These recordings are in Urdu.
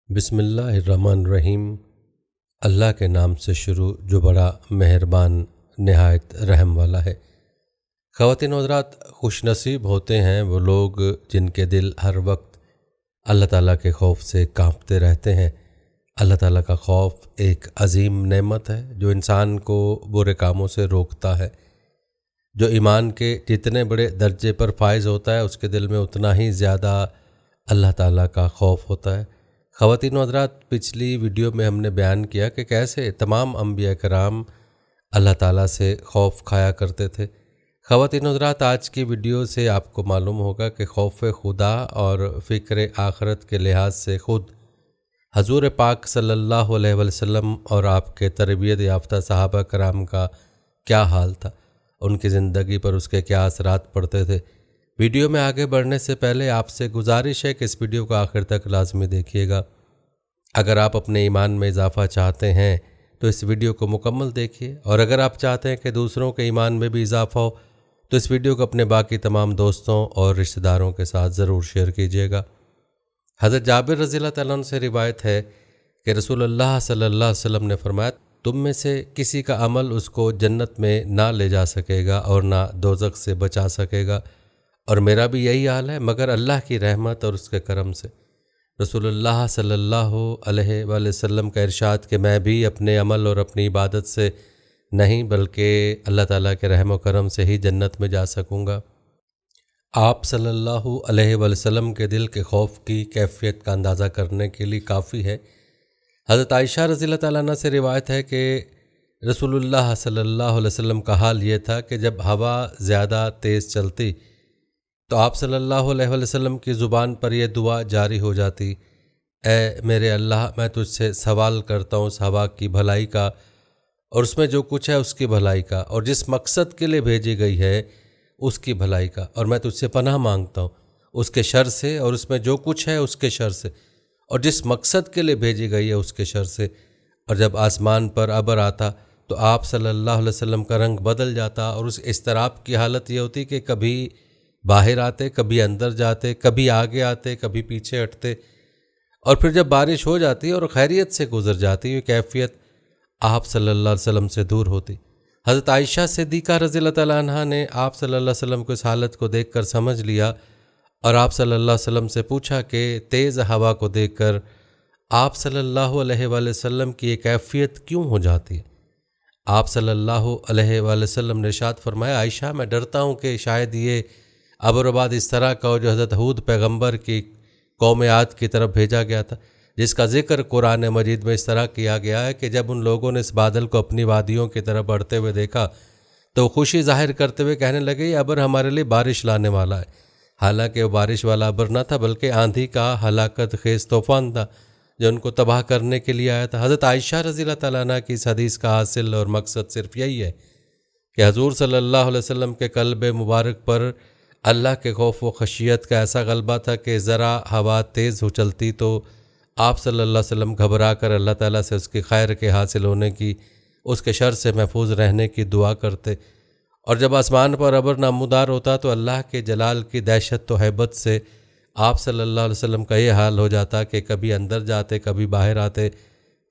بسم اللہ الرحمن الرحیم۔ اللہ کے نام سے شروع جو بڑا مہربان نہایت رحم والا ہے۔ خواتین و حضرات، خوش نصیب ہوتے ہیں وہ لوگ جن کے دل ہر وقت اللہ تعالیٰ کے خوف سے کانپتے رہتے ہیں۔ اللہ تعالیٰ کا خوف ایک عظیم نعمت ہے جو انسان کو برے کاموں سے روکتا ہے۔ جو ایمان کے جتنے بڑے درجے پر فائز ہوتا ہے اس کے دل میں اتنا ہی زیادہ اللہ تعالیٰ کا خوف ہوتا ہے۔ خواتین و حضرات، پچھلی ویڈیو میں ہم نے بیان کیا کہ کیسے تمام انبیاء کرام اللہ تعالیٰ سے خوف کھایا کرتے تھے۔ خواتین و حضرات، آج کی ویڈیو سے آپ کو معلوم ہوگا کہ خوف خدا اور فکر آخرت کے لحاظ سے خود حضور پاک صلی اللہ علیہ وسلم اور آپ کے تربیت یافتہ صحابہ کرام کا کیا حال تھا، ان کی زندگی پر اس کے کیا اثرات پڑتے تھے۔ ویڈیو میں آگے بڑھنے سے پہلے آپ سے گزارش ہے کہ اس ویڈیو کو آخر تک لازمی دیکھیے گا۔ اگر آپ اپنے ایمان میں اضافہ چاہتے ہیں تو اس ویڈیو کو مکمل دیکھیے، اور اگر آپ چاہتے ہیں کہ دوسروں کے ایمان میں بھی اضافہ ہو تو اس ویڈیو کو اپنے باقی تمام دوستوں اور رشتہ داروں کے ساتھ ضرور شیئر کیجیے گا۔ حضرت جابر رضی اللہ تعالیٰ عنہ سے روایت ہے کہ رسول اللہ صلی اللہ علیہ وسلم نے فرمایا، تم میں سے کسی کا عمل اس کو جنت میں نہ لے جا سکے گا اور نہ دوزخ سے بچا سکے گا، اور میرا بھی یہی حال ہے مگر اللہ کی رحمت اور اس کے کرم سے۔ رسول اللہ صلی اللہ علیہ وآلہ وسلم کا ارشاد کہ میں بھی اپنے عمل اور اپنی عبادت سے نہیں بلکہ اللہ تعالیٰ کے رحم و کرم سے ہی جنت میں جا سکوں گا۔ آپ صلی اللہ علیہ وآلہ وسلم کے دل کے خوف کی کیفیت کا اندازہ کرنے کے لیے کافی ہے۔ حضرت عائشہ رضی اللہ تعالیٰ عنہ سے روایت ہے کہ رسول اللہ صلی اللہ علیہ وسلم کا حال یہ تھا کہ جب ہوا زیادہ تیز چلتی تو آپ صلی اللہ علیہ وآلہ وسلم کی زبان پر یہ دعا جاری ہو جاتی، اے میرے اللہ، میں تجھ سے سوال کرتا ہوں اس ہوا کی بھلائی کا اور اس میں جو کچھ ہے اس کی بھلائی کا، اور جس مقصد کے لیے بھیجی گئی ہے اس کی بھلائی کا، اور میں تجھ سے پناہ مانگتا ہوں اس کے شر سے اور اس میں جو کچھ ہے اس کے شر سے، اور جس مقصد کے لیے بھیجی گئی ہے اس کے شر سے۔ اور جب آسمان پر ابر آتا تو آپ صلی اللہ علیہ وسلم کا رنگ بدل جاتا، اور اس اضطراب کی حالت یہ ہوتی کہ کبھی باہر آتے، کبھی اندر جاتے، کبھی آگے آتے، کبھی پیچھے ہٹتے، اور پھر جب بارش ہو جاتی اور خیریت سے گزر جاتی، یہ کیفیت آپ صلی اللہ علیہ وسلم سے دور ہوتی۔ حضرت عائشہ صدیقہ رضی اللہ تعالیٰ عنہ نے آپ صلی اللہ علیہ وسلم کو اس حالت کو دیکھ کر سمجھ لیا، اور آپ صلی اللہ علیہ وسلم سے پوچھا کہ تیز ہوا کو دیکھ کر آپ صلی اللہ علیہ وآلہ وسلم کی یہ کیفیت کیوں ہو جاتی ہے؟ آپ صلی اللہ علیہ وآلہ وسلم نے ارشاد فرمایا، عائشہ، میں ڈرتا ہوں کہ شاید یہ ابر و باد اس طرح کا ہو جو حضرت ہود پیغمبر کی قوم عاد کی طرف بھیجا گیا تھا، جس کا ذکر قرآن مجید میں اس طرح کیا گیا ہے کہ جب ان لوگوں نے اس بادل کو اپنی وادیوں کی طرف بڑھتے ہوئے دیکھا تو وہ خوشی ظاہر کرتے ہوئے کہنے لگے، یہ ابر ہمارے لیے بارش لانے والا ہے۔ حالانکہ وہ بارش والا ابر نہ تھا بلکہ آندھی کا ہلاکت خیز طوفان تھا جو ان کو تباہ کرنے کے لیے آیا تھا۔ حضرت عائشہ رضی اللہ تعالیٰ عنہ کی اس حدیث کا حاصل اور مقصد صرف یہی ہے کہ حضور صلی اللہ علیہ وسلم کے قلب مبارک پر اللہ کے خوف و خشیت کا ایسا غلبہ تھا کہ ذرا ہوا تیز ہو چلتی تو آپ صلی اللہ علیہ وسلم گھبرا کر اللہ تعالیٰ سے اس کی خیر کے حاصل ہونے کی، اس کے شر سے محفوظ رہنے کی دعا کرتے، اور جب آسمان پر ابر نمودار ہوتا تو اللہ کے جلال کی دہشت و ہیبت سے آپ صلی اللہ علیہ وسلم کا یہ حال ہو جاتا کہ کبھی اندر جاتے، کبھی باہر آتے،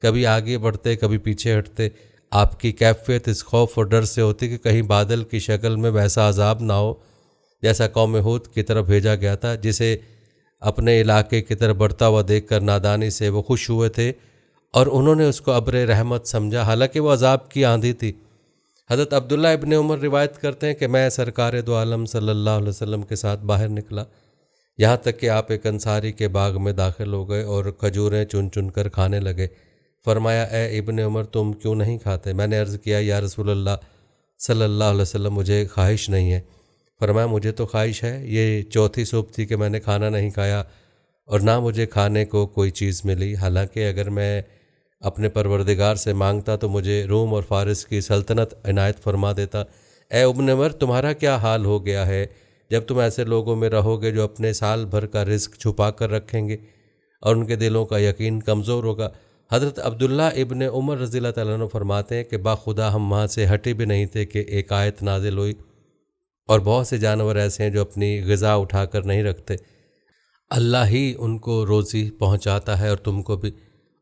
کبھی آگے بڑھتے، کبھی پیچھے ہٹتے۔ آپ کی کیفیت اس خوف اور ڈر سے ہوتی کہ کہیں بادل کی شکل میں ویسا عذاب نہ ہو جیسا قوم ہود کی طرف بھیجا گیا تھا، جسے اپنے علاقے کی طرف بڑھتا ہوا دیکھ کر نادانی سے وہ خوش ہوئے تھے اور انہوں نے اس کو ابر رحمت سمجھا، حالانکہ وہ عذاب کی آندھی تھی۔ حضرت عبداللہ ابن عمر روایت کرتے ہیں کہ میں سرکار دو عالم صلی اللہ علیہ وسلم کے ساتھ باہر نکلا، یہاں تک کہ آپ ایک انصاری کے باغ میں داخل ہو گئے اور کھجوریں چن چن کر کھانے لگے۔ فرمایا، اے ابن عمر، تم کیوں نہیں کھاتے؟ میں نے عرض کیا، یا رسول اللہ صلی اللہ علیہ وسلم، مجھے خواہش نہیں ہے۔ فرمایا، مجھے تو خواہش ہے، یہ چوتھی صبح تھی کہ میں نے کھانا نہیں کھایا اور نہ مجھے کھانے کو کوئی چیز ملی، حالانکہ اگر میں اپنے پروردگار سے مانگتا تو مجھے روم اور فارس کی سلطنت عنایت فرما دیتا۔ اے ابن عمر، تمہارا کیا حال ہو گیا ہے جب تم ایسے لوگوں میں رہو گے جو اپنے سال بھر کا رزق چھپا کر رکھیں گے اور ان کے دلوں کا یقین کمزور ہوگا۔ حضرت عبداللہ ابن عمر رضی اللہ تعالیٰ عنہ فرماتے ہیں کہ باخدا ہم وہاں سے ہٹے بھی نہیں تھے کہ ایک آیت نازل ہوئی، اور بہت سے جانور ایسے ہیں جو اپنی غذا اٹھا کر نہیں رکھتے۔ اللہ ہی ان کو روزی پہنچاتا ہے اور تم کو بھی،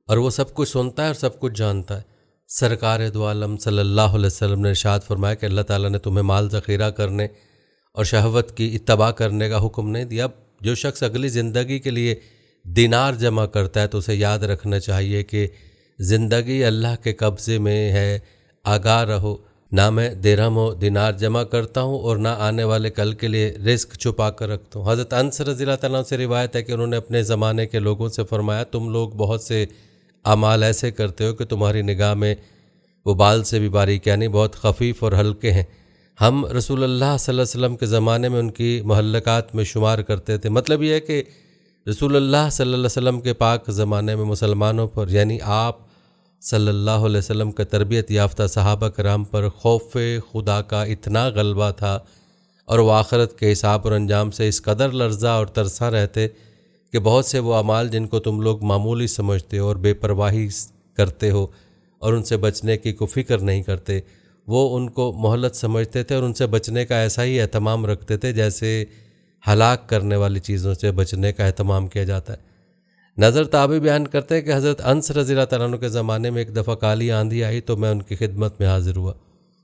اور وہ سب کچھ سنتا ہے اور سب کچھ جانتا ہے۔ سرکار دو عالم صلی اللہ علیہ وسلم نے ارشاد فرمایا کہ اللہ تعالیٰ نے تمہیں مال ذخیرہ کرنے اور شہوت کی اتباع کرنے کا حکم نہیں دیا۔ اب جو شخص اگلی زندگی کے لیے دینار جمع کرتا ہے تو اسے یاد رکھنا چاہیے کہ زندگی اللہ کے قبضے میں ہے، آگاہ رہو۔ نہ میں درہم و دینار جمع کرتا ہوں اور نہ آنے والے کل کے لیے رزق چھپا کر رکھتا ہوں۔ حضرت انس رضی اللہ تعالیٰ عنہ سے روایت ہے کہ انہوں نے اپنے زمانے کے لوگوں سے فرمایا، تم لوگ بہت سے اعمال ایسے کرتے ہو کہ تمہاری نگاہ میں وہ بال سے بھی باریک، یعنی بہت خفیف اور ہلکے ہیں۔ ہم رسول اللہ صلی اللہ علیہ وسلم کے زمانے میں ان کی محلکات میں شمار کرتے تھے۔ مطلب یہ ہے کہ رسول اللہ صلی اللہ علیہ وسلم کے پاک زمانے میں مسلمانوں پر، یعنی آپ صلی اللہ علیہ وسلم کے تربیت یافتہ صحابہ کرام پر خوف خدا کا اتنا غلبہ تھا، اور وہ آخرت کے حساب اور انجام سے اس قدر لرزہ اور ترسا رہتے کہ بہت سے وہ اعمال جن کو تم لوگ معمولی سمجھتے ہو اور بے پرواہی کرتے ہو اور ان سے بچنے کی کوئی فکر نہیں کرتے، وہ ان کو مہلت سمجھتے تھے اور ان سے بچنے کا ایسا ہی اہتمام رکھتے تھے جیسے ہلاک کرنے والی چیزوں سے بچنے کا اہتمام کیا جاتا ہے۔ نظر تابعی بیان کرتے ہیں کہ حضرت انس رضی اللہ تعالیٰ عنہ کے زمانے میں ایک دفعہ کالی آندھی آئی تو میں ان کی خدمت میں حاضر ہوا۔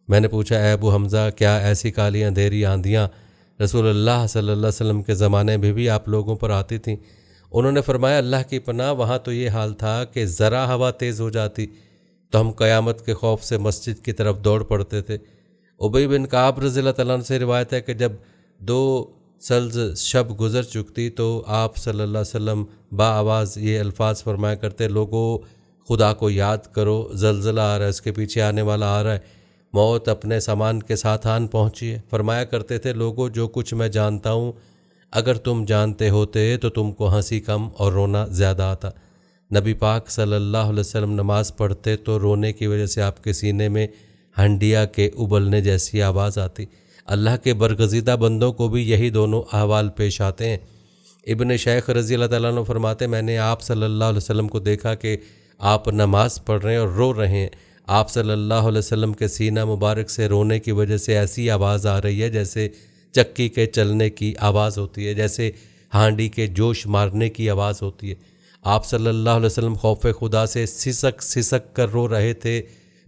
میں نے پوچھا، اے ابو حمزہ، کیا ایسی کالی اندھیری آندھیاں رسول اللہ صلی اللہ علیہ وسلم کے زمانے میں بھی آپ لوگوں پر آتی تھیں؟ انہوں نے فرمایا، اللہ کی پناہ، وہاں تو یہ حال تھا کہ ذرا ہوا تیز ہو جاتی تو ہم قیامت کے خوف سے مسجد کی طرف دوڑ پڑتے تھے۔ ابی بن کعب رضی اللہ تعالیٰ عنہ سے روایت ہے کہ جب 2 سلز شب گزر چکتی تو آپ صلی اللہ علیہ وسلم با آواز یہ الفاظ فرمایا کرتے، لوگوں خدا کو یاد کرو، زلزلہ آ رہا ہے، اس کے پیچھے آنے والا آ رہا ہے، موت اپنے سامان کے ساتھ آن پہنچی ہے۔ فرمایا کرتے تھے، لوگوں جو کچھ میں جانتا ہوں اگر تم جانتے ہوتے تو تم کو ہنسی کم اور رونا زیادہ آتا۔ نبی پاک صلی اللہ علیہ وسلم نماز پڑھتے تو رونے کی وجہ سے آپ کے سینے میں ہنڈیا کے ابلنے جیسی آواز آتی۔ اللہ کے برگزیدہ بندوں کو بھی یہی دونوں احوال پیش آتے ہیں۔ ابن شیخ رضی اللہ تعالیٰ عنہ فرماتے، میں نے آپ صلی اللہ علیہ وسلم کو دیکھا کہ آپ نماز پڑھ رہے ہیں اور رو رہے ہیں۔ آپ صلی اللہ علیہ وسلم کے سینہ مبارک سے رونے کی وجہ سے ایسی آواز آ رہی ہے جیسے چکی کے چلنے کی آواز ہوتی ہے، جیسے ہانڈی کے جوش مارنے کی آواز ہوتی ہے۔ آپ صلی اللہ علیہ وسلم خوف خدا سے سسک سسک کر رو رہے تھے۔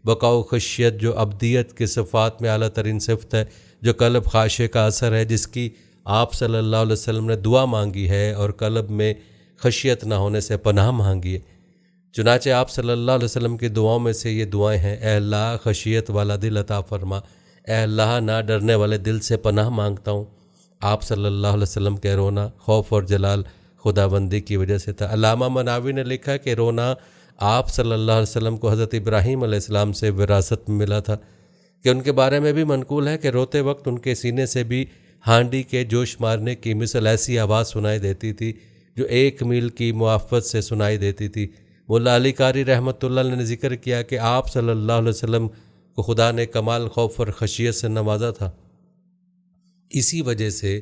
بقاء و خشیت جو ابدیت کی صفات میں اعلیٰ ترین صفت ہے، جو قلب خاشع کا اثر ہے، جس کی آپ صلی اللہ علیہ وسلم نے دعا مانگی ہے اور قلب میں خشیت نہ ہونے سے پناہ مانگی ہے۔ چنانچہ آپ صلی اللہ علیہ وسلم کی دعاؤں میں سے یہ دعائیں ہیں، اے اللہ خشیت والا دل عطا فرما، اے اللہ نہ ڈرنے والے دل سے پناہ مانگتا ہوں۔ آپ صلی اللہ علیہ وسلم کے رونا خوف اور جلال خدا بندی کی وجہ سے تھا۔ علامہ مناوی نے لکھا کہ رونا آپ صلی اللہ علیہ وسلم کو حضرت ابراہیم علیہ السلام سے وراثت میں ملا تھا، کہ ان کے بارے میں بھی منقول ہے کہ روتے وقت ان کے سینے سے بھی ہانڈی کے جوش مارنے کی مثل ایسی آواز سنائی دیتی تھی جو 1 میل کی معافت سے سنائی دیتی تھی۔ مولا علی قاری رحمۃ اللہ علیہ نے ذکر کیا کہ آپ صلی اللہ علیہ وسلم کو خدا نے کمال خوف اور خشیت سے نوازا تھا۔ اسی وجہ سے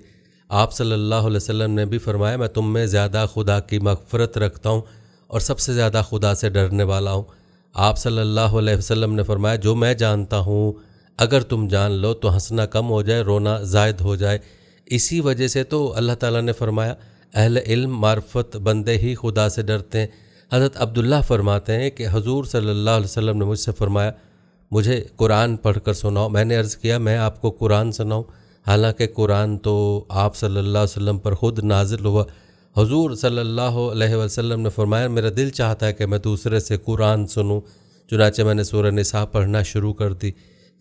آپ صلی اللہ علیہ وسلم نے بھی فرمایا، میں تم میں زیادہ خدا کی مغفرت رکھتا ہوں اور سب سے زیادہ خدا سے ڈرنے والا ہوں۔ آپ صلی اللہ علیہ وسلم نے فرمایا، جو میں جانتا ہوں اگر تم جان لو تو ہنسنا کم ہو جائے، رونا زائد ہو جائے۔ اسی وجہ سے تو اللہ تعالیٰ نے فرمایا، اہل علم معرفت بندے ہی خدا سے ڈرتے ہیں۔ حضرت عبداللہ فرماتے ہیں کہ حضور صلی اللہ علیہ وسلم نے مجھ سے فرمایا، مجھے قرآن پڑھ کر سناؤ۔ میں نے عرض کیا، میں آپ کو قرآن سناؤں؟ حالانکہ قرآن تو آپ صلی اللہ علیہ وسلم پر خود نازل ہوا۔ حضور صلی اللہ علیہ وسلم نے فرمایا، میرا دل چاہتا ہے کہ میں دوسرے سے قرآن سنوں۔ چنانچہ میں نے سورہ نساء پڑھنا شروع کر دی۔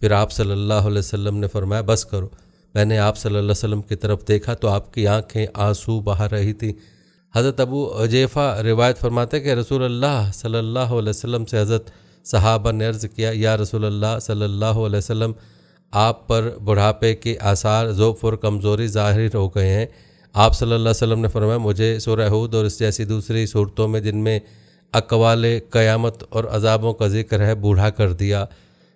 پھر آپ صلی اللہ علیہ وسلم نے فرمایا، بس کرو۔ میں نے آپ صلی اللہ علیہ وسلم کی طرف دیکھا تو آپ کی آنکھیں آنسو بہا رہی تھیں۔ حضرت ابو حذیفہ روایت فرماتے کہ رسول اللہ صلی اللہ علیہ وسلم سے حضرت صحابہ نے عرض کیا، یا رسول اللہ صلی اللہ علیہ وسلم، آپ پر بڑھاپے کے آثار، ضعف اور کمزوری ظاہر ہو گئے ہیں۔ آپ صلی اللہ علیہ وسلم نے فرمایا، مجھے سورہ ہود اور اس جیسی دوسری صورتوں میں جن میں اقوال قیامت اور عذابوں کا ذکر ہے بوڑھا کر دیا۔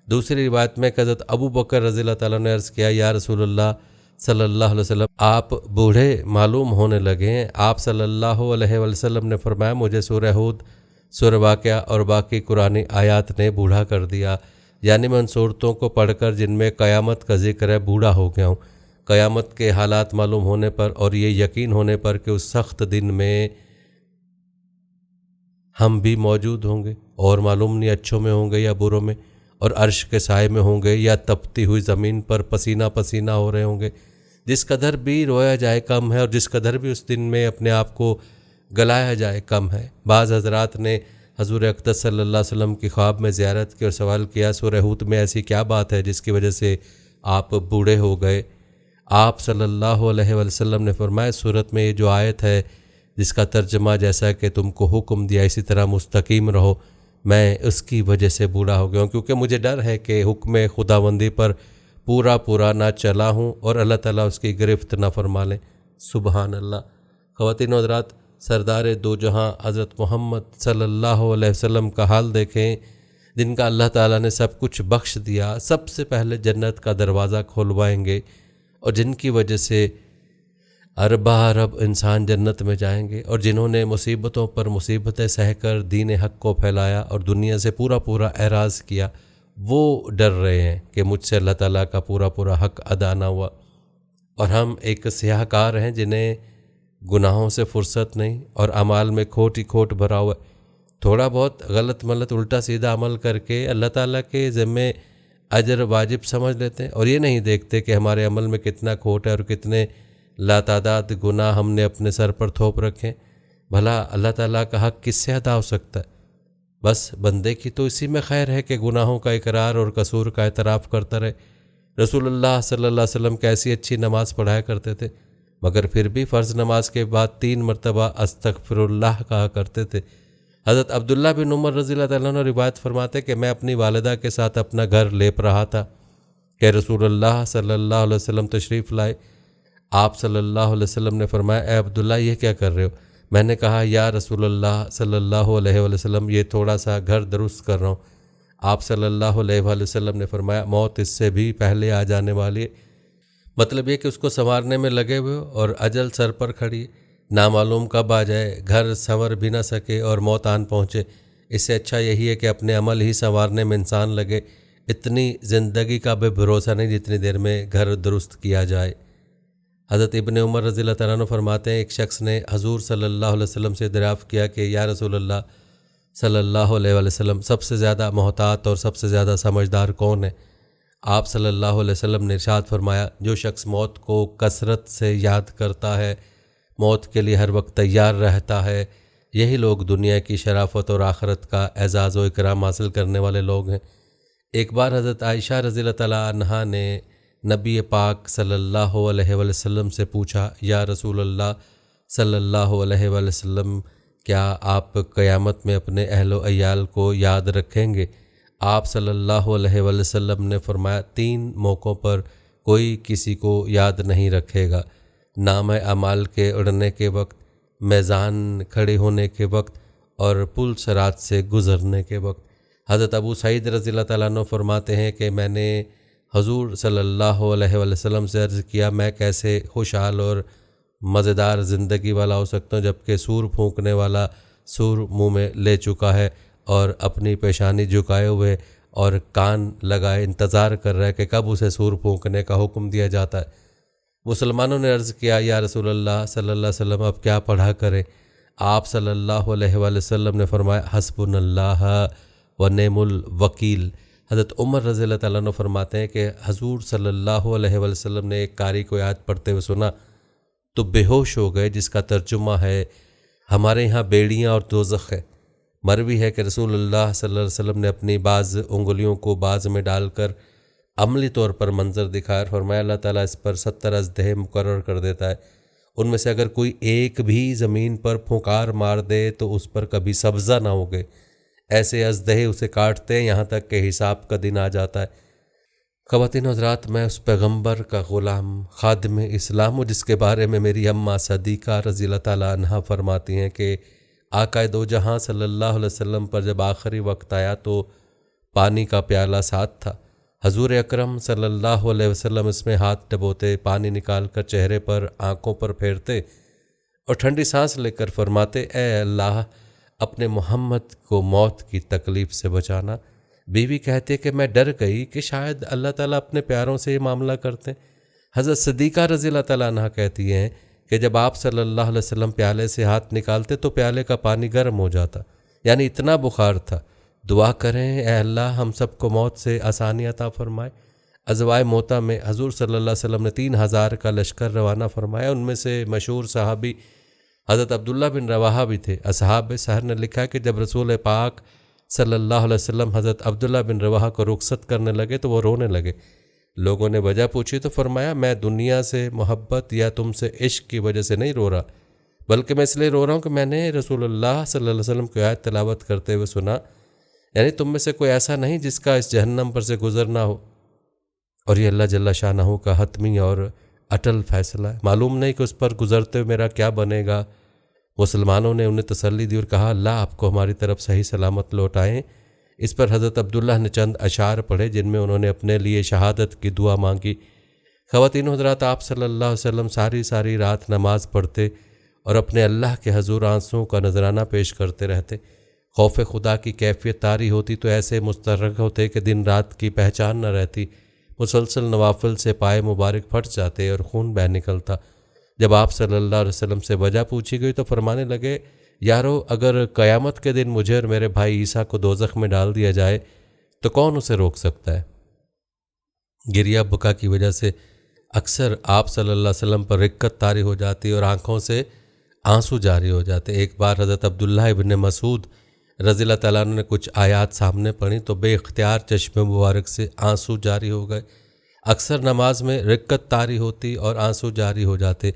دوسری روایت میں حضرت ابو بکر رضی اللہ تعالیٰ نے عرض کیا، یا رسول اللہ صلی اللہ علیہ وسلم، آپ بوڑھے معلوم ہونے لگے ہیں۔ آپ صلی اللہ علیہ وسلم نے فرمایا، مجھے سورہ ہود، سورہ واقعہ اور باقی قرآنی آیات نے بوڑھا کر دیا، یعنی میں ان صورتوں کو پڑھ کر جن میں قیامت کا ذکر ہے بوڑھا ہو گیا ہوں۔ قیامت کے حالات معلوم ہونے پر اور یہ یقین ہونے پر کہ اس سخت دن میں ہم بھی موجود ہوں گے، اور معلوم نہیں اچھوں میں ہوں گے یا بروں میں، اور عرش کے سائے میں ہوں گے یا تپتی ہوئی زمین پر پسینہ پسینہ ہو رہے ہوں گے۔ جس قدر بھی رویا جائے کم ہے، اور جس قدر بھی اس دن میں اپنے آپ کو گلایا جائے کم ہے۔ بعض حضرات نے حضور اقدس صلی اللہ علیہ وسلم کی خواب میں زیارت کی اور سوال کیا، سورہ ہود میں ایسی کیا بات ہے جس کی وجہ سے آپ بوڑھے ہو گئے؟ آپ صلی اللہ علیہ وسلم نے فرمایا، سورت میں یہ جو آیت ہے جس کا ترجمہ جیسا کہ تم کو حکم دیا اسی طرح مستقیم رہو، میں اس کی وجہ سے بوڑھا ہو گیا ہوں، کیونکہ مجھے ڈر ہے کہ حکم خداوندی پر پورا نہ چلا ہوں اور اللہ تعالیٰ اس کی گرفت نہ فرما لیں۔ سبحان اللہ۔ خواتین و حضرات، سردار دو جہاں حضرت محمد صلی اللہ علیہ وسلم کا حال دیکھیں، جن کا اللہ تعالیٰ نے سب کچھ بخش دیا، سب سے پہلے جنت کا دروازہ کھولوائیں گے، اور جن کی وجہ سے ارب انسان جنت میں جائیں گے، اور جنہوں نے مصیبتوں پر مصیبتیں سہ کر دین حق کو پھیلایا اور دنیا سے پورا اعراض کیا، وہ ڈر رہے ہیں کہ مجھ سے اللہ تعالیٰ کا پورا حق ادا نہ ہوا۔ اور ہم ایک سیاہ کار ہیں جنہیں گناہوں سے فرصت نہیں اور اعمال میں کھوٹ ہی کھوٹ بھرا ہوا ہے۔ تھوڑا بہت غلط ملت الٹا سیدھا عمل کر کے اللہ تعالیٰ کے ذمے اجر واجب سمجھ لیتے ہیں، اور یہ نہیں دیکھتے کہ ہمارے عمل میں کتنا کھوٹ ہے اور کتنے لاتعداد گناہ ہم نے اپنے سر پر تھوپ رکھے۔ بھلا اللہ تعالیٰ کا حق کس سے ادا ہو سکتا ہے؟ بس بندے کی تو اسی میں خیر ہے کہ گناہوں کا اقرار اور قصور کا اعتراف کرتا رہے۔ رسول اللہ صلی اللہ علیہ وسلم کیسی اچھی نماز پڑھایا کرتے تھے، مگر پھر بھی فرض نماز کے بعد 3 مرتبہ استغفر اللہ کہا کرتے تھے۔ حضرت عبداللہ بن عمر رضی اللہ تعالیٰ عنہ روایت فرماتے کہ میں اپنی والدہ کے ساتھ اپنا گھر لیپ رہا تھا کہ رسول اللہ صلی اللہ علیہ وسلم تشریف لائے۔ آپ صلی اللہ علیہ وسلم نے فرمایا، اے عبداللہ یہ کیا کر رہے ہو؟ میں نے کہا، یا رسول اللہ صلی اللہ علیہ وسلم یہ تھوڑا سا گھر درست کر رہا ہوں۔ آپ صلی اللہ علیہ وسلم نے فرمایا، موت اس سے بھی پہلے آ جانے والی ہے۔ مطلب یہ کہ اس کو سنوارنے میں لگے ہوئے ہو اور اجل سر پر کھڑی ہے، نامعلوم کب آ جائے، گھر سنور بھی نہ سکے اور موت آن پہنچے۔ اس سے اچھا یہی ہے کہ اپنے عمل ہی سنوارنے میں انسان لگے۔ اتنی زندگی کا بے بھروسہ نہیں جتنی دیر میں گھر درست کیا جائے۔ حضرت ابن عمر رضی اللہ تعالیٰ عنہ فرماتے ہیں، ایک شخص نے حضور صلی اللہ علیہ وسلم سے دریافت کیا کہ یا رسول اللہ صلی اللہ علیہ وسلم، سب سے زیادہ محتاط اور سب سے زیادہ سمجھدار کون ہے؟ آپ صلی اللہ علیہ وسلم نے ارشاد فرمایا، جو شخص موت کو کثرت سے یاد کرتا ہے، موت کے لیے ہر وقت تیار رہتا ہے، یہی لوگ دنیا کی شرافت اور آخرت کا اعزاز و اکرام حاصل کرنے والے لوگ ہیں۔ ایک بار حضرت عائشہ رضی اللہ تعالیٰ عنہا نے نبی پاک صلی اللہ علیہ وسلم سے پوچھا، یا رسول اللہ صلی اللہ علیہ وسلم، کیا آپ قیامت میں اپنے اہل و عیال کو یاد رکھیں گے؟ آپ صلی اللہ علیہ وسلم نے فرمایا، 3 موقعوں پر کوئی کسی کو یاد نہیں رکھے گا، نام اعمال کے اڑنے کے وقت، میزان کھڑے ہونے کے وقت، اور پل صراط سے گزرنے کے وقت۔ حضرت ابو سعید رضی اللہ تعالیٰ عنہ فرماتے ہیں کہ میں نے حضور صلی اللہ علیہ وسلم سے عرض کیا، میں کیسے خوشحال اور مزیدار زندگی والا ہو سکتا ہوں جبکہ سور پھونکنے والا سور منہ میں لے چکا ہے اور اپنی پیشانی جھکائے ہوئے اور کان لگائے انتظار کر رہا ہے کہ کب اسے سور پھونکنے کا حکم دیا جاتا ہے۔ مسلمانوں نے عرض کیا، یا رسول اللہ صلی اللہ علیہ وسلم اب کیا پڑھا کریں؟ آپ صلی اللہ علیہ وسلم نے فرمایا، حسبنا اللہ و نعم الوکیل۔ حضرت عمر رضی اللہ تعالیٰ عنہ فرماتے ہیں کہ حضور صلی اللہ علیہ وسلم نے ایک قاری کو آیت پڑھتے ہوئے سنا تو بے ہوش ہو گئے، جس کا ترجمہ ہے، ہمارے یہاں بیڑیاں اور دوزخ ہے۔ مروی ہے کہ رسول اللہ صلی اللہ علیہ وسلم نے اپنی بعض انگلیوں کو باز میں ڈال کر عملی طور پر منظر دکھایا اور فرمایا، اللہ تعالیٰ اس پر 70 اژدہے مقرر کر دیتا ہے، ان میں سے اگر کوئی ایک بھی زمین پر پھونکار مار دے تو اس پر کبھی سبزہ نہ ہوگے، ایسے اژدہے اسے کاٹتے ہیں یہاں تک کہ حساب کا دن آ جاتا ہے۔ خواتین و حضرات، میں اس پیغمبر کا غلام خادم اسلام ہوں جس کے بارے میں میری اماں صدیقہ رضی اللہ تعالیٰ عنہا فرماتی ہیں کہ آقا دو جہاں صلی اللہ علیہ وسلم پر جب آخری وقت آیا تو پانی کا پیالہ ساتھ تھا۔ حضور اکرم صلی اللہ علیہ وسلم اس میں ہاتھ ڈبوتے، پانی نکال کر چہرے پر آنکھوں پر پھیرتے اور ٹھنڈی سانس لے کر فرماتے، اے اللہ، اپنے محمد کو موت کی تکلیف سے بچانا۔ بیوی کہتے کہ میں ڈر گئی کہ شاید اللہ تعالیٰ اپنے پیاروں سے یہ معاملہ کرتے ہیں۔ حضرت صدیقہ رضی اللہ تعالیٰ عنہ کہتی ہیں کہ جب آپ صلی اللہ علیہ وسلم پیالے سے ہاتھ نکالتے تو پیالے کا پانی گرم ہو جاتا، یعنی اتنا بخار تھا۔ دعا کریں اے اللہ ہم سب کو موت سے آسانی عطا فرمائے۔ ازوائے موتا میں حضور صلی اللہ علیہ وسلم نے 3000 کا لشکر روانہ فرمایا، ان میں سے مشہور صحابی حضرت عبداللہ بن رواحہ بھی تھے۔ اصحاب سحر نے لکھا کہ جب رسول پاک صلی اللہ علیہ وسلم حضرت عبداللہ بن رواحہ کو رخصت کرنے لگے تو وہ رونے لگے۔ لوگوں نے وجہ پوچھی تو فرمایا میں دنیا سے محبت یا تم سے عشق کی وجہ سے نہیں رو رہا، بلکہ میں اس لیے رو رہا ہوں کہ میں نے رسول اللہ صلی اللہ علیہ وسلم کی آیت تلاوت کرتے ہوئے سنا، یعنی تم میں سے کوئی ایسا نہیں جس کا اس جہنم پر سے گزرنا ہو، اور یہ اللہ جل شانہ کا حتمی اور اٹل فیصلہ ہے، معلوم نہیں کہ اس پر گزرتے ہوئے میرا کیا بنے گا۔ مسلمانوں نے انہیں تسلی دی اور کہا اللہ آپ کو ہماری طرف صحیح سلامت لوٹائیں۔ اس پر حضرت عبداللہ نے چند اشعار پڑھے جن میں انہوں نے اپنے لیے شہادت کی دعا مانگی۔ خواتین حضرات، آپ صلی اللہ علیہ وسلم ساری رات نماز پڑھتے اور اپنے اللہ کے حضور آنسوں کا نذرانہ پیش کرتے رہتے۔ خوف خدا کی کیفیت طاری ہوتی تو ایسے مسترق ہوتے کہ دن رات کی پہچان نہ رہتی، مسلسل نوافل سے پائے مبارک پھٹ جاتے اور خون بہہ نکلتا۔ جب آپ صلی اللہ علیہ وسلم سے وجہ پوچھی گئی تو فرمانے لگے یارو اگر قیامت کے دن مجھے اور میرے بھائی عیسیٰ کو دوزخ میں ڈال دیا جائے تو کون اسے روک سکتا ہے؟ گریہ بکا کی وجہ سے اکثر آپ صلی اللہ علیہ وسلم پر رکت طاری ہو جاتی اور آنکھوں سے آنسو جاری ہو جاتے۔ ایک بار حضرت عبداللہ ابن مسعود رضی اللہ تعالیٰ عنہ نے کچھ آیات سامنے پڑھی تو بے اختیار چشم مبارک سے آنسو جاری ہو گئے۔ اکثر نماز میں رکت طاری ہوتی اور آنسو جاری ہو جاتے۔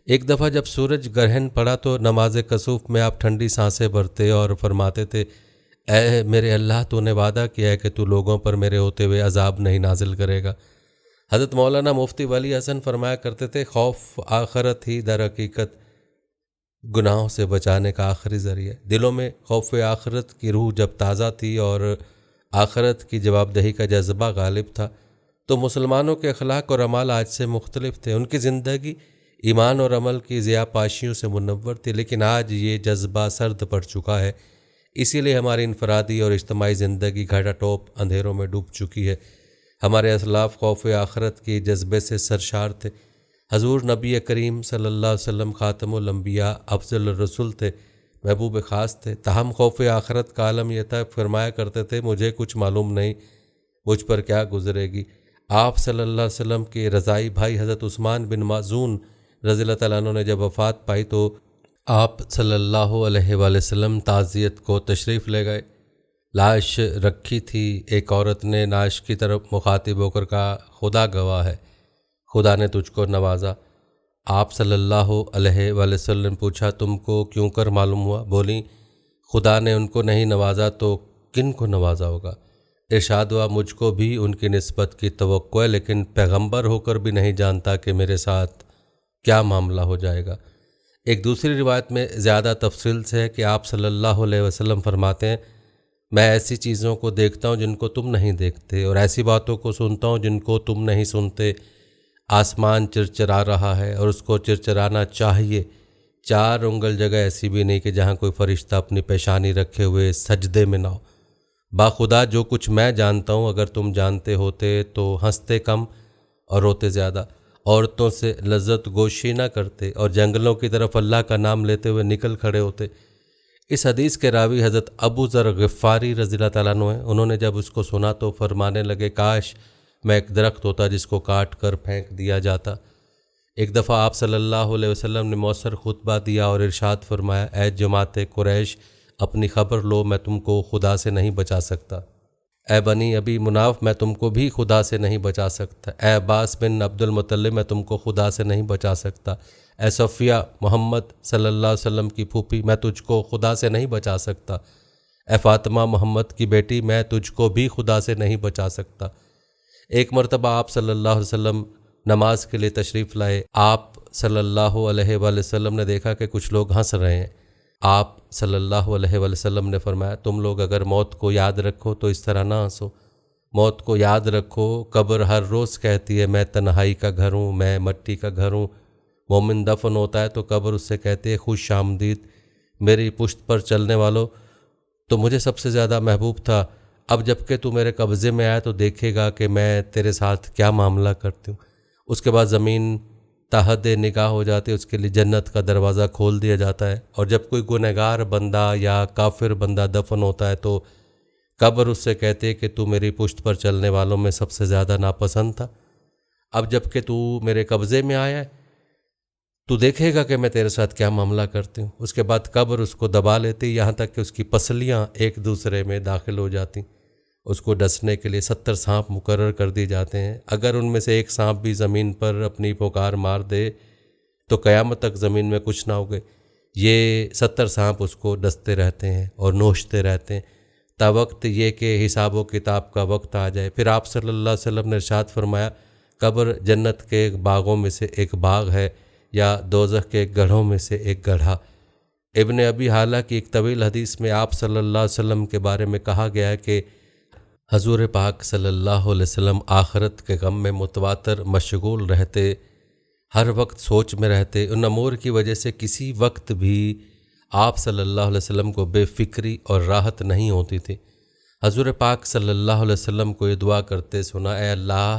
ایک دفعہ جب سورج گرہن پڑا تو نماز کسوف میں آپ ٹھنڈی سانسیں بھرتے اور فرماتے تھے اے میرے اللہ تو نے وعدہ کیا ہے کہ تو لوگوں پر میرے ہوتے ہوئے عذاب نہیں نازل کرے گا۔ حضرت مولانا مفتی ولی حسن فرمایا کرتے تھے خوف آخرت ہی در حقیقت گناہوں سے بچانے کا آخری ذریعہ۔ دلوں میں خوف آخرت کی روح جب تازہ تھی اور آخرت کی جواب دہی کا جذبہ غالب تھا تو مسلمانوں کے اخلاق اور اعمال آج سے مختلف تھے۔ ان کی زندگی ایمان اور عمل کی ضیاء پاشیوں سے منور تھی، لیکن آج یہ جذبہ سرد پڑ چکا ہے، اسی لیے ہماری انفرادی اور اجتماعی زندگی گھڑا ٹوپ اندھیروں میں ڈوب چکی ہے۔ ہمارے اسلاف خوف آخرت کے جذبے سے سرشار تھے۔ حضور نبی کریم صلی اللہ علیہ وسلم خاتم الانبیاء افضل الرسل تھے، محبوب خاص تھے، تاہم خوف آخرت کا عالم یہ تھا، فرمایا کرتے تھے مجھے کچھ معلوم نہیں مجھ پر کیا گزرے گی۔ آپ صلی اللہ علیہ وسلم کے رضائی بھائی حضرت عثمان بن ماذون رضی اللہ تعالیٰ عنہ نے جب وفات پائی تو آپ صلی اللہ علیہ وآلہ وسلم تعزیت کو تشریف لے گئے۔ لاش رکھی تھی، ایک عورت نے لاش کی طرف مخاطب ہو کر کہا خدا گواہ ہے، خدا نے تجھ کو نوازا۔ آپ صلی اللہ علیہ وآلہ وسلم نے پوچھا تم کو کیوں کر معلوم ہوا؟ بولیں خدا نے ان کو نہیں نوازا تو کن کو نوازا ہوگا؟ ارشاد ہوا مجھ کو بھی ان کی نسبت کی توقع ہے، لیکن پیغمبر ہو کر بھی نہیں جانتا کہ میرے ساتھ کیا معاملہ ہو جائے گا۔ ایک دوسری روایت میں زیادہ تفصیل سے ہے کہ آپ صلی اللہ علیہ وسلم فرماتے ہیں میں ایسی چیزوں کو دیکھتا ہوں جن کو تم نہیں دیکھتے اور ایسی باتوں کو سنتا ہوں جن کو تم نہیں سنتے۔ آسمان چرچرا رہا ہے اور اس کو چرچرانا چاہیے، 4 انگل جگہ ایسی بھی نہیں کہ جہاں کوئی فرشتہ اپنی پیشانی رکھے ہوئے سجدے میں نہ ہو۔ باخدا جو کچھ میں جانتا ہوں اگر تم جانتے ہوتے تو ہنستے کم اور روتے زیادہ، عورتوں سے لذت گوشی نہ کرتے اور جنگلوں کی طرف اللہ کا نام لیتے ہوئے نکل کھڑے ہوتے۔ اس حدیث کے راوی حضرت ابو ذر غفاری رضی اللہ تعالیٰ عنہ ہیں۔ انہوں نے جب اس کو سنا تو فرمانے لگے کاش میں ایک درخت ہوتا جس کو کاٹ کر پھینک دیا جاتا۔ ایک دفعہ آپ صلی اللہ علیہ وسلم نے مؤثر خطبہ دیا اور ارشاد فرمایا اے جماعت قریش اپنی خبر لو، میں تم کو خدا سے نہیں بچا سکتا۔ اے بنی ابی مناف میں تم کو بھی خدا سے نہیں بچا سکتا۔ اے عباس بن عبد المطلب میں تم کو خدا سے نہیں بچا سکتا۔ اے صفیہ محمد صلی اللہ علیہ وسلم کی پھوپھی میں تجھ کو خدا سے نہیں بچا سکتا۔ اے فاطمہ محمد کی بیٹی میں تجھ کو بھی خدا سے نہیں بچا سکتا۔ ایک مرتبہ آپ صلی اللہ علیہ وسلم نماز کے لیے تشریف لائے۔ آپ صلی اللہ علیہ وآلہ وسلم نے دیکھا کہ کچھ لوگ ہنس رہے ہیں۔ آپ صلی اللہ علیہ وآلہ وسلم نے فرمایا تم لوگ اگر موت کو یاد رکھو تو اس طرح نہ ہنسو، موت کو یاد رکھو، قبر ہر روز کہتی ہے میں تنہائی کا گھر ہوں، میں مٹی کا گھر ہوں۔ مومن دفن ہوتا ہے تو قبر اس سے کہتی ہے خوش آمدید میری پشت پر چلنے والو، تو مجھے سب سے زیادہ محبوب تھا، اب جب کہ تو میرے قبضے میں آیا تو دیکھے گا کہ میں تیرے ساتھ کیا معاملہ کرتی ہوں۔ اس کے بعد زمین تحت نگاہ ہو جاتی ہے، اس کے لیے جنت کا دروازہ کھول دیا جاتا ہے، اور جب کوئی گنہگار بندہ یا کافر بندہ دفن ہوتا ہے تو قبر اس سے کہتی ہے کہ تو میری پشت پر چلنے والوں میں سب سے زیادہ ناپسند تھا، اب جب کہ تو میرے قبضے میں آیا ہے تو دیکھے گا کہ میں تیرے ساتھ کیا معاملہ کرتی ہوں۔ اس کے بعد قبر اس کو دبا لیتی یہاں تک کہ اس کی پسلیاں ایک دوسرے میں داخل ہو جاتی، اس کو ڈسنے کے لیے 70 سانپ مقرر کر دی جاتے ہیں، اگر ان میں سے ایک سانپ بھی زمین پر اپنی پکار مار دے تو قیامت تک زمین میں کچھ نہ ہوگے۔ یہ 70 سانپ اس کو ڈستے رہتے ہیں اور نوچتے رہتے ہیں تا وقت یہ کہ حساب و کتاب کا وقت آ جائے۔ پھر آپ صلی اللہ علیہ وسلم نے ارشاد فرمایا، قبر جنت کے باغوں میں سے ایک باغ ہے یا دوزخ کے گڑھوں میں سے ایک گڑھا۔ ابن ابی حالہ کی ایک طویل حدیث میں آپ صلی اللہ علیہ وسلم کے بارے میں کہا گیا ہے کہ حضور پاک صلی اللہ علیہ وسلم آخرت کے غم میں متواتر مشغول رہتے، ہر وقت سوچ میں رہتے، ان امور کی وجہ سے کسی وقت بھی آپ صلی اللہ علیہ وسلم کو بے فکری اور راحت نہیں ہوتی تھی۔ حضور پاک صلی اللہ علیہ وسلم کو یہ دعا کرتے سنا، اے اللہ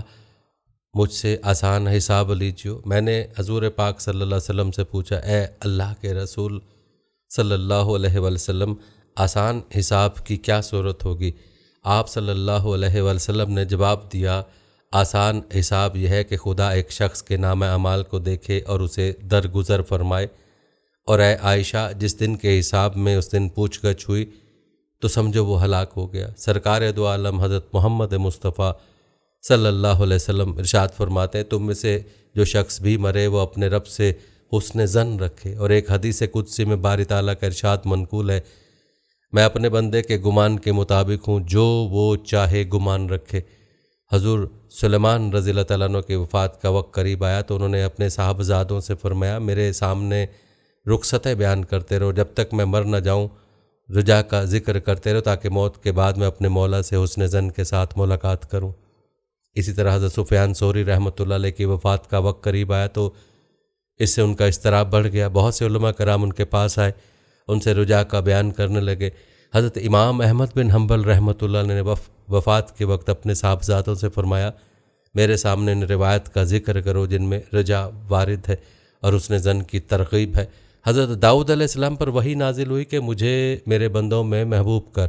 مجھ سے آسان حساب لیجیے۔ میں نے حضور پاک صلی اللہ علیہ وسلم سے پوچھا، اے اللہ کے رسول صلی اللہ علیہ وسلم، آسان حساب کی کیا صورت ہوگی؟ آپ صلی اللہ علیہ وسلم نے جواب دیا، آسان حساب یہ ہے کہ خدا ایک شخص کے نام اعمال کو دیکھے اور اسے درگزر فرمائے، اور اے عائشہ جس دن کے حساب میں اس دن پوچھ گچھ ہوئی تو سمجھو وہ ہلاک ہو گیا۔ سرکار دو عالم حضرت محمد مصطفیٰ صلی اللہ علیہ وسلم ارشاد فرماتے ہیں، تم میں سے جو شخص بھی مرے وہ اپنے رب سے حسن ظن رکھے، اور ایک حدیث قدسی میں باری تعالیٰ کا ارشاد منقول ہے، میں اپنے بندے کے گمان کے مطابق ہوں، جو وہ چاہے گمان رکھے۔ حضور سلیمان رضی اللہ تعالیٰ عنہ کی وفات کا وقت قریب آیا تو انہوں نے اپنے صاحبزادوں سے فرمایا، میرے سامنے رخصتیں بیان کرتے رہو جب تک میں مر نہ جاؤں، رجا کا ذکر کرتے رہو تاکہ موت کے بعد میں اپنے مولا سے حسن ظن کے ساتھ ملاقات کروں۔ اسی طرح حضرت سفیان ثوری رحمۃ اللہ علیہ کی وفات کا وقت قریب آیا تو اس سے ان کا اضطراب بڑھ گیا، بہت سے علماء کرام ان کے پاس آئے، ان سے رجا کا بیان کرنے لگے۔ حضرت امام احمد بن حنبل رحمۃ اللہ علیہ نے وفات کے وقت اپنے صاحبزادوں سے فرمایا، میرے سامنے ان روایت کا ذکر کرو جن میں رجا وارد ہے اور حسن ظن کی ترغیب ہے۔ حضرت داؤد علیہ السلام پر وحی نازل ہوئی کہ مجھے میرے بندوں میں محبوب کر۔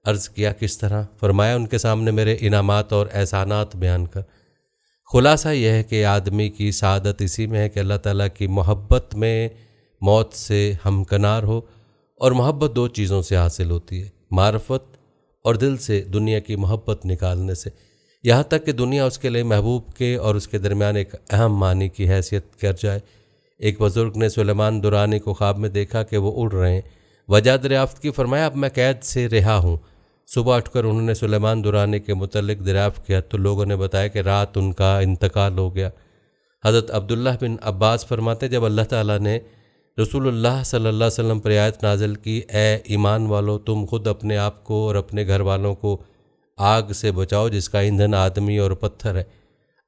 عرض کیا کس طرح؟ فرمایا ان کے سامنے میرے انعامات اور احسانات بیان کر۔ خلاصہ یہ ہے کہ آدمی کی سعادت اسی میں ہے کہ اللہ تعالیٰ کی محبت میں موت سے ہمکنار ہو، اور محبت دو چیزوں سے حاصل ہوتی ہے، معرفت اور دل سے دنیا کی محبت نکالنے سے، یہاں تک کہ دنیا اس کے لیے محبوب کے اور اس کے درمیان ایک اہم معنی کی حیثیت کر جائے۔ ایک بزرگ نے سلیمان درانی کو خواب میں دیکھا کہ وہ اڑ رہے ہیں، وجہ دریافت کی، فرمایا اب میں قید سے رہا ہوں۔ صبح اٹھ کر انہوں نے سلیمان درانی کے متعلق دریافت کیا تو لوگوں نے بتایا کہ رات ان کا انتقال ہو گیا۔ حضرت عبداللہ بن عباس فرماتے جب اللہ تعالیٰ نے رسول اللہ صلی اللہ علیہ وسلم پر آیت نازل کی، اے ایمان والو تم خود اپنے آپ کو اور اپنے گھر والوں کو آگ سے بچاؤ جس کا ایندھن آدمی اور پتھر ہے،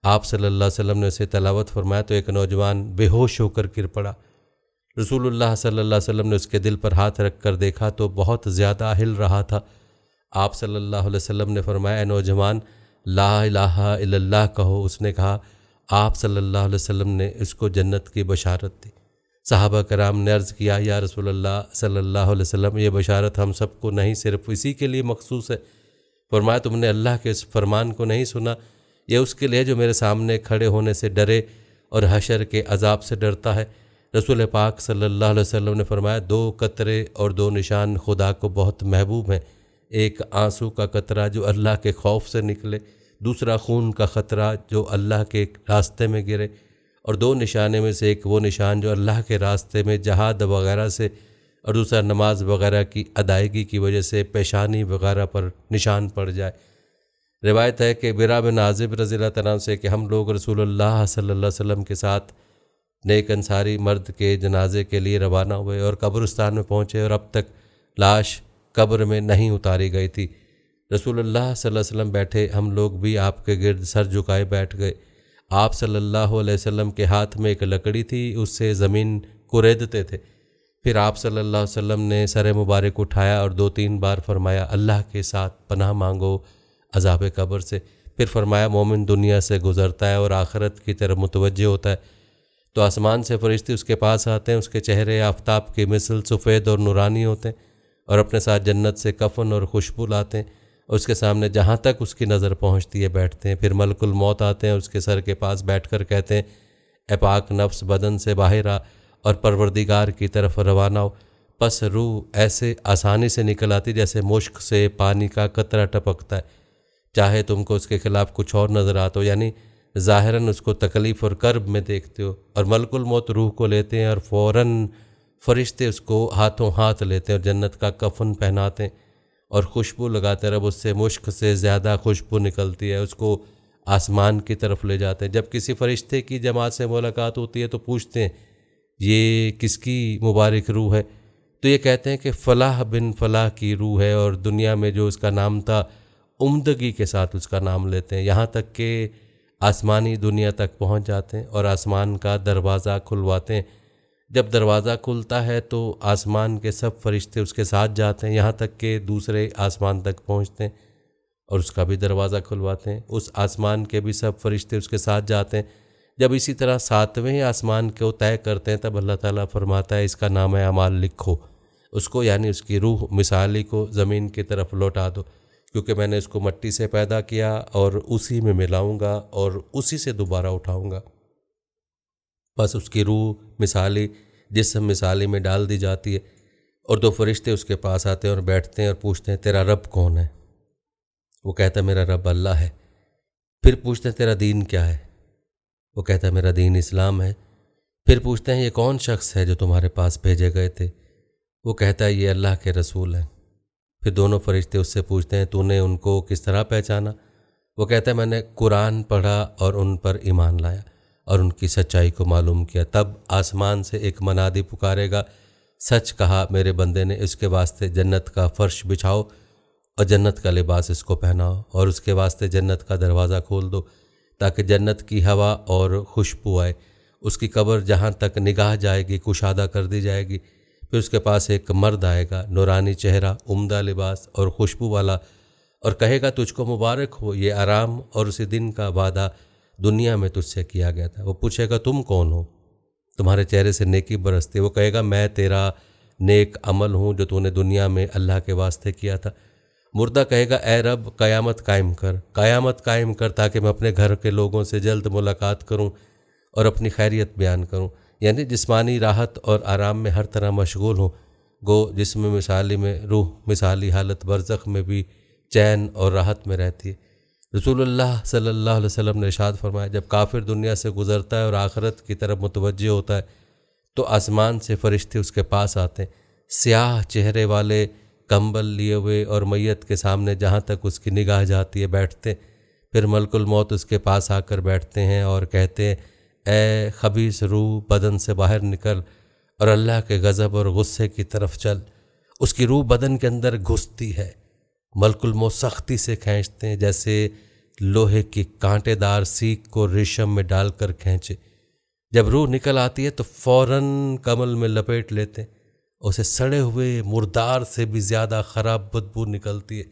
آپ صلی اللہ علیہ وسلم نے اسے تلاوت فرمایا تو ایک نوجوان بے ہوش ہو کر گر پڑا۔ رسول اللہ صلی اللہ علیہ وسلم نے اس کے دل پر ہاتھ رکھ کر دیکھا تو بہت زیادہ ہل رہا تھا۔ آپ صلی اللہ علیہ وسلم نے فرمایا، اے نوجوان لا الہ الا اللہ کہو۔ اس نے کہا، آپ صلی اللہ علیہ وسلم نے اس کو جنت کی بشارت دی۔ صحابہ کرام نے عرض کیا، یا رسول اللہ صلی اللہ علیہ وسلم یہ بشارت ہم سب کو نہیں صرف اسی کے لیے مخصوص ہے؟ فرمایا، تم نے اللہ کے اس فرمان کو نہیں سنا، یہ اس کے لیے جو میرے سامنے کھڑے ہونے سے ڈرے اور حشر کے عذاب سے ڈرتا ہے۔ رسول پاک صلی اللہ علیہ وسلم نے فرمایا، دو قطرے اور دو نشان خدا کو بہت محبوب ہیں، ایک آنسو کا قطرہ جو اللہ کے خوف سے نکلے، دوسرا خون کا قطرہ جو اللہ کے راستے میں گرے، اور دو نشانے میں سے ایک وہ نشان جو اللہ کے راستے میں جہاد وغیرہ سے، اور دوسرا نماز وغیرہ کی ادائیگی کی وجہ سے پیشانی وغیرہ پر نشان پڑ جائے۔ روایت ہے کہ برا بن عازب رضی اللہ تعالیٰ عنہ سے کہ ہم لوگ رسول اللہ صلی اللہ علیہ وسلم کے ساتھ نیک انصاری مرد کے جنازے کے لیے روانہ ہوئے اور قبرستان میں پہنچے اور اب تک لاش قبر میں نہیں اتاری گئی تھی۔ رسول اللہ صلی اللہ علیہ وسلم بیٹھے، ہم لوگ بھی آپ کے گرد سر جھکائے بیٹھ گئے۔ آپ صلی اللہ علیہ وسلم کے ہاتھ میں ایک لکڑی تھی، اس سے زمین کوریدتے تھے۔ پھر آپ صلی اللہ علیہ وسلم نے سر مبارک اٹھایا اور 2-3 بار فرمایا، اللہ کے ساتھ پناہ مانگو عذاب قبر سے۔ پھر فرمایا مومن دنیا سے گزرتا ہے اور آخرت کی طرف متوجہ ہوتا ہے تو آسمان سے فرشتے اس کے پاس آتے ہیں، اس کے چہرے آفتاب کی مثل سفید اور نورانی ہوتے ہیں، اور اپنے ساتھ جنت سے کفن اور خوشبو لاتے ہیں، اور اس کے سامنے جہاں تک اس کی نظر پہنچتی ہے بیٹھتے ہیں۔ پھر ملک الموت آتے ہیں، اس کے سر کے پاس بیٹھ کر کہتے ہیں اے پاک نفس بدن سے باہر آ اور پروردگار کی طرف روانہ ہو۔ پس روح ایسے آسانی سے نکل آتی جیسے مشک سے پانی کا قطرہ ٹپکتا ہے، چاہے تم کو اس کے خلاف کچھ اور نظر آتا ہو، یعنی ظاہراً اس کو تکلیف اور کرب میں دیکھتے ہو۔ اور ملک الموت روح کو لیتے ہیں اور فوراً فرشتے اس کو ہاتھوں ہاتھ لیتے ہیں اور جنت کا کفن پہناتے ہیں اور خوشبو لگاتے ہیں۔ رب اس سے مشک سے زیادہ خوشبو نکلتی ہے، اس کو آسمان کی طرف لے جاتے ہیں۔ جب کسی فرشتے کی جماعت سے ملاقات ہوتی ہے تو پوچھتے ہیں یہ کس کی مبارک روح ہے؟ تو یہ کہتے ہیں کہ فلاح بن فلاح کی روح ہے، اور دنیا میں جو اس کا نام تھا عمدگی کے ساتھ اس کا نام لیتے ہیں، یہاں تک کہ آسمانی دنیا تک پہنچ جاتے ہیں اور آسمان کا دروازہ کھلواتے ہیں۔ جب دروازہ کھلتا ہے تو آسمان کے سب فرشتے اس کے ساتھ جاتے ہیں، یہاں تک کہ دوسرے آسمان تک پہنچتے ہیں اور اس کا بھی دروازہ کھلواتے ہیں۔ اس آسمان کے بھی سب فرشتے اس کے ساتھ جاتے ہیں۔ جب اسی طرح 7ویں آسمان کو طے کرتے ہیں تب اللہ تعالیٰ فرماتا ہے اس کا نام اعمال لکھو، اس کو یعنی اس کی روح مثالی کو زمین کی طرف لوٹا دو، کیونکہ میں نے اس کو مٹی سے پیدا کیا اور اسی میں ملاؤں گا اور اسی سے دوبارہ اٹھاؤں گا۔ بس اس کی روح مثالی جسم مثالی میں ڈال دی جاتی ہے، اور 2 فرشتے اس کے پاس آتے ہیں اور بیٹھتے ہیں اور پوچھتے ہیں تیرا رب کون ہے؟ وہ کہتا ہے میرا رب اللہ ہے۔ پھر پوچھتے ہیں تیرا دین کیا ہے؟ وہ کہتا ہے میرا دین اسلام ہے۔ پھر پوچھتے ہیں یہ کون شخص ہے جو تمہارے پاس بھیجے گئے تھے؟ وہ کہتا ہے یہ اللہ کے رسول ہیں۔ پھر دونوں فرشتے اس سے پوچھتے ہیں تو نے ان کو کس طرح پہچانا؟ وہ کہتا ہے میں نے قرآن پڑھا اور ان پر ایمان لایا اور ان کی سچائی کو معلوم کیا۔ تب آسمان سے ایک منادی پکارے گا سچ کہا میرے بندے نے، اس کے واسطے جنت کا فرش بچھاؤ اور جنت کا لباس اس کو پہناؤ، اور اس کے واسطے جنت کا دروازہ کھول دو تاکہ جنت کی ہوا اور خوشبو آئے۔ اس کی قبر جہاں تک نگاہ جائے گی کشادہ کر دی جائے گی۔ پھر اس کے پاس ایک مرد آئے گا، نورانی چہرہ، عمدہ لباس اور خوشبو والا، اور کہے گا تجھ کو مبارک ہو، یہ آرام اور اسی دن کا وعدہ دنیا میں تجھ سے کیا گیا تھا۔ وہ پوچھے گا تم کون ہو؟ تمہارے چہرے سے نیکی برستی ہے۔ وہ کہے گا میں تیرا نیک عمل ہوں جو تو نے دنیا میں اللہ کے واسطے کیا تھا۔ مردہ کہے گا اے رب قیامت قائم کر تاکہ میں اپنے گھر کے لوگوں سے جلد ملاقات کروں اور اپنی خیریت بیان کروں، یعنی جسمانی راحت اور آرام میں ہر طرح مشغول ہوں۔ گو جسم مثالی میں روح مثالی حالت برزخ میں بھی چین اور راحت میں رہتی ہے۔ رسول اللہ صلی اللہ علیہ وسلم نے ارشاد فرمایا جب کافر دنیا سے گزرتا ہے اور آخرت کی طرف متوجہ ہوتا ہے تو آسمان سے فرشتے اس کے پاس آتے ہیں، سیاہ چہرے والے، کمبل لیے ہوئے، اور میت کے سامنے جہاں تک اس کی نگاہ جاتی ہے بیٹھتے۔ پھر ملک الموت اس کے پاس آ کر بیٹھتے ہیں اور کہتے ہیں اے خبیث روح بدن سے باہر نکل اور اللہ کے غضب اور غصے کی طرف چل۔ اس کی روح بدن کے اندر گھستی ہے، ملک الموت سختی سے کھینچتے ہیں جیسے لوہے کی کانٹے دار سیخ کو ریشم میں ڈال کر کھینچے۔ جب روح نکل آتی ہے تو فوراً کمل میں لپیٹ لیتے ہیں، اسے سڑے ہوئے مردار سے بھی زیادہ خراب بدبو نکلتی ہے۔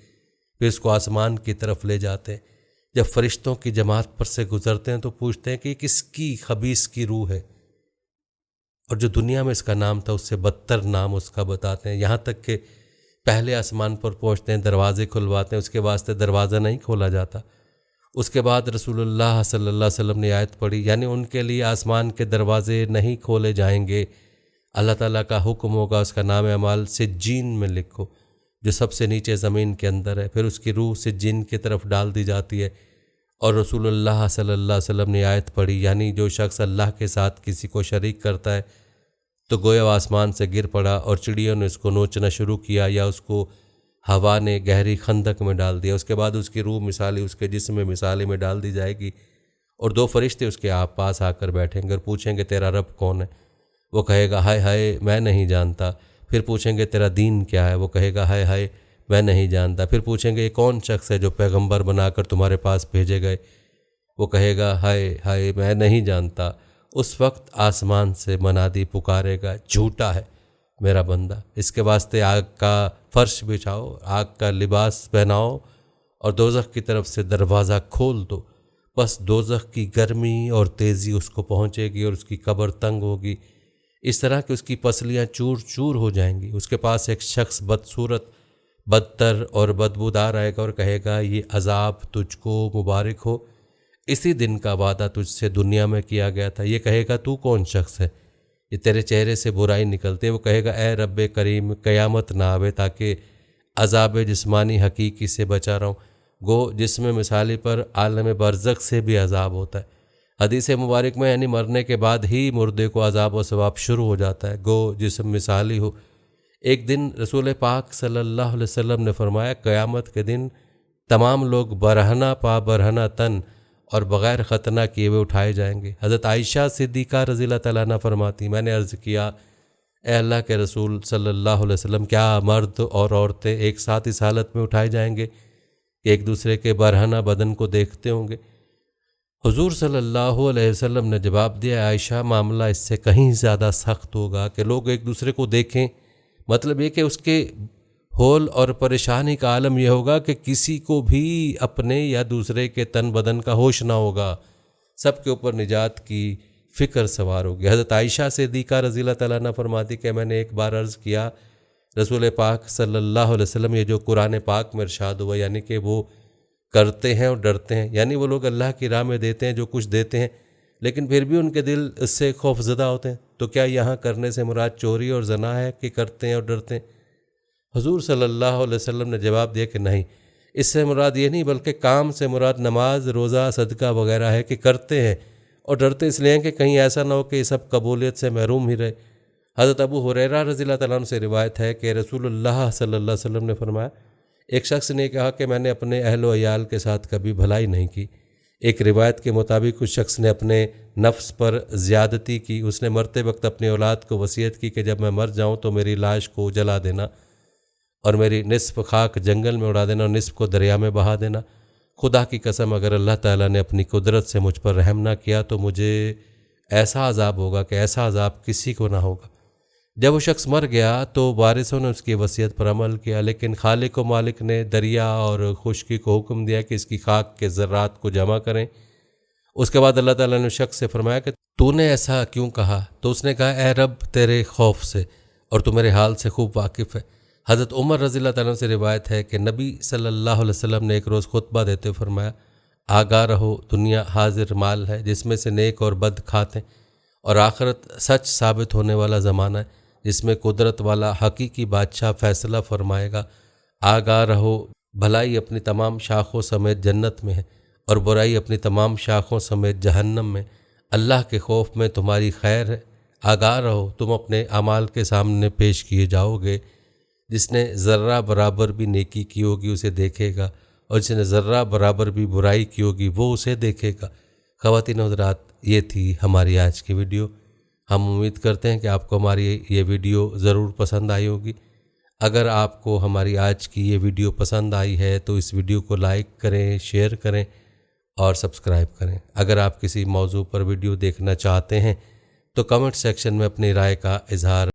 پھر اس کو آسمان کی طرف لے جاتے ہیں۔ جب فرشتوں کی جماعت پر سے گزرتے ہیں تو پوچھتے ہیں کہ یہ کس کی خبیث کی روح ہے، اور جو دنیا میں اس کا نام تھا اس سے بدتر نام اس کا بتاتے ہیں، یہاں تک کہ پہلے آسمان پر پہنچتے ہیں، دروازے کھلواتے ہیں، اس کے واسطے دروازہ نہیں کھولا جاتا۔ اس کے بعد رسول اللہ صلی اللہ علیہ وسلم نے آیت پڑھی، یعنی ان کے لیے آسمان کے دروازے نہیں کھولے جائیں گے، اللہ تعالیٰ کا حکم ہوگا اس کا نام اعمال سجین میں لکھو جو سب سے نیچے زمین کے اندر ہے۔ پھر اس کی روح سجین کی طرف ڈال دی جاتی ہے، اور رسول اللہ صلی اللہ علیہ وسلم نے آیت پڑھی، یعنی جو شخص اللہ کے ساتھ کسی کو شریک کرتا ہے تو گویا آسمان سے گر پڑا اور چڑیوں نے اس کو نوچنا شروع کیا یا اس کو ہوا نے گہری خندق میں ڈال دیا۔ اس کے بعد اس کی روح مثالی اس کے جسم میں مثالی میں ڈال دی جائے گی، اور 2 فرشتے اس کے پاس آ کر بیٹھیں گے اور پوچھیں گے تیرا رب کون ہے؟ وہ کہے گا ہائے ہائے میں نہیں جانتا۔ پھر پوچھیں گے تیرا دین کیا ہے؟ وہ کہے گا ہائے ہائے میں نہیں جانتا۔ پھر پوچھیں گے یہ کون شخص ہے جو پیغمبر بنا کر تمہارے پاس بھیجے گئے؟ وہ کہے گا ہائے ہائے میں نہیں جانتا۔ اس وقت آسمان سے منادی پکارے گا جھوٹا ہے میرا بندہ، اس کے واسطے آگ کا فرش بچھاؤ، آگ کا لباس پہناؤ اور دوزخ کی طرف سے دروازہ کھول دو، بس دوزخ کی گرمی اور تیزی اس کو پہنچے گی اور اس کی قبر تنگ ہوگی، اس طرح کہ اس کی پسلیاں چور چور ہو جائیں گی۔ اس کے پاس ایک شخص بدصورت، بدتر اور بدبودار آئے گا اور کہے گا یہ عذاب تجھ کو مبارک ہو، اسی دن کا وعدہ تجھ سے دنیا میں کیا گیا تھا۔ یہ کہے گا تو کون شخص ہے، یہ تیرے چہرے سے برائی نکلتے۔ وہ کہے گا اے رب کریم قیامت نہ آوے تاکہ عذاب جسمانی حقیقی سے بچا رہوں۔ گو جسم مثالی پر عالم برزخ سے بھی عذاب ہوتا ہے۔ حدیث مبارک میں یعنی مرنے کے بعد ہی مردے کو عذاب و ثواب شروع ہو جاتا ہے، گو جسم مثالی ہو۔ ایک دن رسول پاک صلی اللہ علیہ وسلم نے فرمایا قیامت کے دن تمام لوگ برہنہ پا برہنہ تن اور بغیر ختنہ کیے ہوئے اٹھائے جائیں گے۔ حضرت عائشہ صدیقہ رضی اللہ تعالیٰ عنہ فرماتی میں نے عرض کیا اے اللہ کے رسول صلی اللہ علیہ وسلم کیا مرد اور عورتیں ایک ساتھ اس حالت میں اٹھائے جائیں گے کہ ایک دوسرے کے برہنہ بدن کو دیکھتے ہوں گے؟ حضور صلی اللہ علیہ وسلم نے جواب دیا عائشہ معاملہ اس سے کہیں زیادہ سخت ہوگا کہ لوگ ایک دوسرے کو دیکھیں، مطلب یہ کہ اس کے ہول اور پریشانی کا عالم یہ ہوگا کہ کسی کو بھی اپنے یا دوسرے کے تن بدن کا ہوش نہ ہوگا، سب کے اوپر نجات کی فکر سوار ہوگی۔ حضرت عائشہ صدیقہ رضی اللہ تعالیٰ عنہ فرماتی کہ میں نے ایک بار عرض کیا رسول پاک صلی اللہ علیہ وسلم یہ جو قرآن پاک میں ارشاد ہوا یعنی کہ وہ کرتے ہیں اور ڈرتے ہیں، یعنی وہ لوگ اللہ کی راہ میں دیتے ہیں جو کچھ دیتے ہیں لیکن پھر بھی ان کے دل اس سے خوف زدہ ہوتے ہیں، تو کیا یہاں کرنے سے مراد چوری اور زنا ہے کہ کرتے ہیں اور ڈرتے ہیں؟ حضور صلی اللہ علیہ وسلم نے جواب دیا کہ نہیں، اس سے مراد یہ نہیں بلکہ کام سے مراد نماز روزہ صدقہ وغیرہ ہے کہ کرتے ہیں اور ڈرتے اس لیے ہیں کہ کہیں ایسا نہ ہو کہ یہ سب قبولیت سے محروم ہی رہے۔ حضرت ابو ہریرہ رضی اللہ تعالیٰ عنہ سے روایت ہے کہ رسول اللہ صلی اللہ علیہ وسلم نے فرمایا ایک شخص نے کہا کہ میں نے اپنے اہل و عیال کے ساتھ کبھی بھلائی نہیں کی۔ ایک روایت کے مطابق اس شخص نے اپنے نفس پر زیادتی کی، اس نے مرتے وقت اپنی اولاد کو وصیت کی کہ جب میں مر جاؤں تو میری لاش کو جلا دینا اور میری نصف خاک جنگل میں اڑا دینا اور نصف کو دریا میں بہا دینا۔ خدا کی قسم اگر اللہ تعالیٰ نے اپنی قدرت سے مجھ پر رحم نہ کیا تو مجھے ایسا عذاب ہوگا کہ ایسا عذاب کسی کو نہ ہوگا۔ جب وہ شخص مر گیا تو وارثوں نے اس کی وصیت پر عمل کیا، لیکن خالق و مالک نے دریا اور خشکی کو حکم دیا کہ اس کی خاک کے ذرات کو جمع کریں۔ اس کے بعد اللہ تعالیٰ نے شخص سے فرمایا کہ تو نے ایسا کیوں کہا؟ تو اس نے کہا اے رب تیرے خوف سے، اور تو میرے حال سے خوب واقف ہے۔ حضرت عمر رضی اللہ تعالیٰ سے روایت ہے کہ نبی صلی اللہ علیہ وسلم نے ایک روز خطبہ دیتے ہوئے فرمایا آگاہ رہو دنیا حاضر مال ہے جس میں سے نیک اور بد کھاتے ہیں، اور آخرت سچ ثابت ہونے والا زمانہ ہے جس میں قدرت والا حقیقی بادشاہ فیصلہ فرمائے گا۔ آگاہ رہو بھلائی اپنی تمام شاخوں سمیت جنت میں ہے اور برائی اپنی تمام شاخوں سمیت جہنم میں۔ اللہ کے خوف میں تمہاری خیر ہے، آگاہ رہو تم اپنے اعمال کے سامنے پیش کیے جاؤ گے۔ جس نے ذرہ برابر بھی نیکی کی ہوگی اسے دیکھے گا، اور جس نے ذرہ برابر بھی برائی کی ہوگی وہ اسے دیکھے گا۔ خواتین و حضرات، یہ تھی ہماری آج کی ویڈیو۔ ہم امید کرتے ہیں کہ آپ کو ہماری یہ ویڈیو ضرور پسند آئی ہوگی۔ اگر آپ کو ہماری آج کی یہ ویڈیو پسند آئی ہے تو اس ویڈیو کو لائک کریں، شیئر کریں اور سبسکرائب کریں۔ اگر آپ کسی موضوع پر ویڈیو دیکھنا چاہتے ہیں تو کمنٹ سیکشن میں اپنی رائے کا اظہار